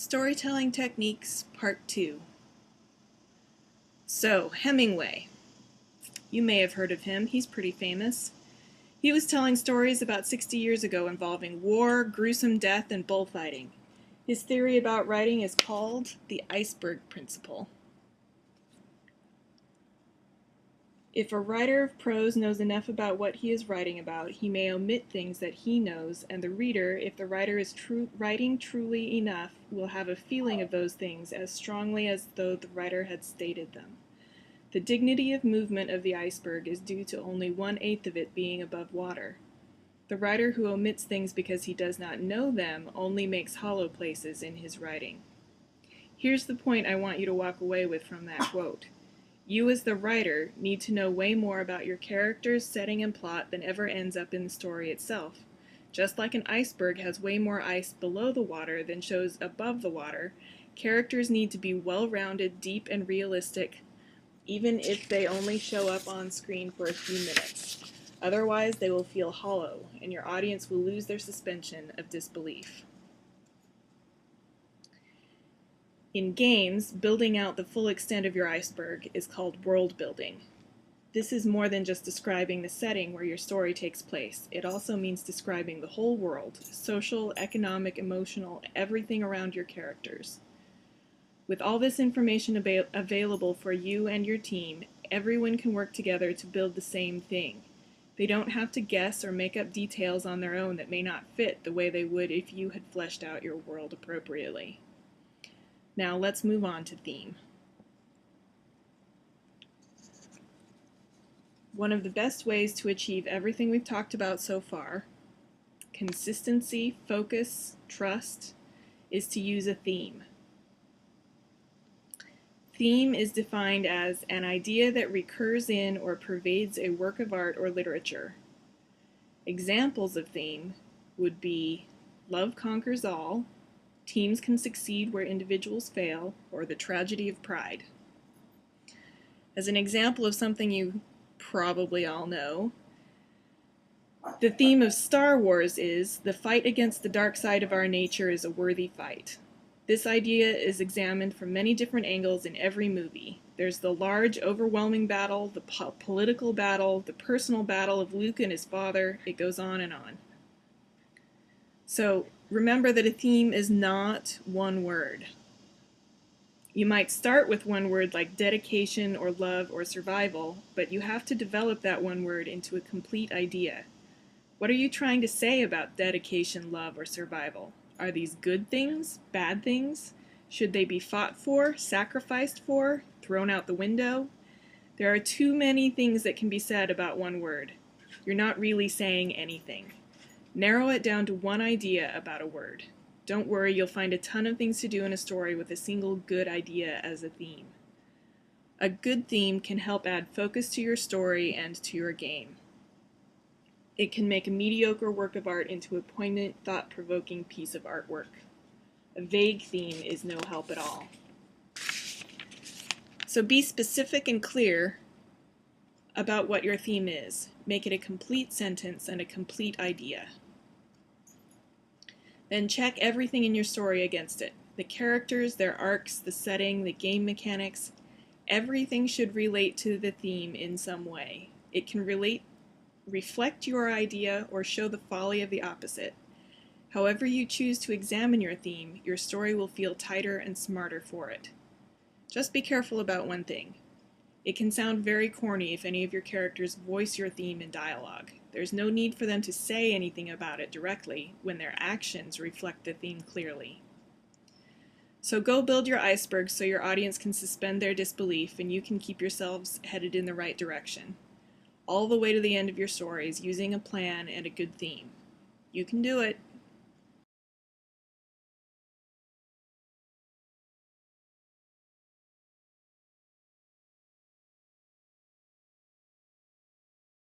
Storytelling Techniques, Part 2. So, Hemingway. You may have heard of him. He's pretty famous. He was telling stories about 60 years ago involving war, gruesome death, and bullfighting. His theory about writing is called the iceberg principle. If a writer of prose knows enough about what he is writing about, he may omit things that he knows, and the reader, if the writer is writing truly enough, will have a feeling of those things as strongly as though the writer had stated them. The dignity of movement of the iceberg is due to only 1/8 of it being above water. The writer who omits things because he does not know them only makes hollow places in his writing. Here's the point I want you to walk away with from that quote. You as the writer need to know way more about your characters, setting, and plot than ever ends up in the story itself. Just like an iceberg has way more ice below the water than shows above the water, characters need to be well-rounded, deep, and realistic, even if they only show up on screen for a few minutes. Otherwise, they will feel hollow, and your audience will lose their suspension of disbelief. In games, building out the full extent of your iceberg is called world building. This is more than just describing the setting where your story takes place. It also means describing the whole world, social, economic, emotional, everything around your characters. With all this information available for you and your team, everyone can work together to build the same thing. They don't have to guess or make up details on their own that may not fit the way they would if you had fleshed out your world appropriately. Now let's move on to theme. One of the best ways to achieve everything we've talked about so far, consistency, focus, trust, is to use a theme. Theme is defined as an idea that recurs in or pervades a work of art or literature. Examples of theme would be love conquers all, teams can succeed where individuals fail, or the tragedy of pride. As an example of something you probably all know, the theme of Star Wars is, the fight against the dark side of our nature is a worthy fight. This idea is examined from many different angles in every movie. There's the large, overwhelming battle, the political battle, the personal battle of Luke and his father. It goes on and on. So remember that a theme is not one word. You might start with one word like dedication or love or survival, but you have to develop that one word into a complete idea. What are you trying to say about dedication, love, or survival? Are these good things? Bad things? Should they be fought for, sacrificed for, thrown out the window? There are too many things that can be said about one word. You're not really saying anything. Narrow it down to one idea about a word. Don't worry, you'll find a ton of things to do in a story with a single good idea as a theme. A good theme can help add focus to your story and to your game. It can make a mediocre work of art into a poignant, thought-provoking piece of artwork. A vague theme is no help at all. So be specific and clear about what your theme is. Make it a complete sentence and a complete idea. Then check everything in your story against it. The characters, their arcs, the setting, the game mechanics. Everything should relate to the theme in some way. It can reflect your idea or show the folly of the opposite. However you choose to examine your theme, your story will feel tighter and smarter for it. Just be careful about one thing. It can sound very corny if any of your characters voice your theme in dialogue. There's no need for them to say anything about it directly when their actions reflect the theme clearly. So go build your iceberg so your audience can suspend their disbelief and you can keep yourselves headed in the right direction. All the way to the end of your stories using a plan and a good theme. You can do it.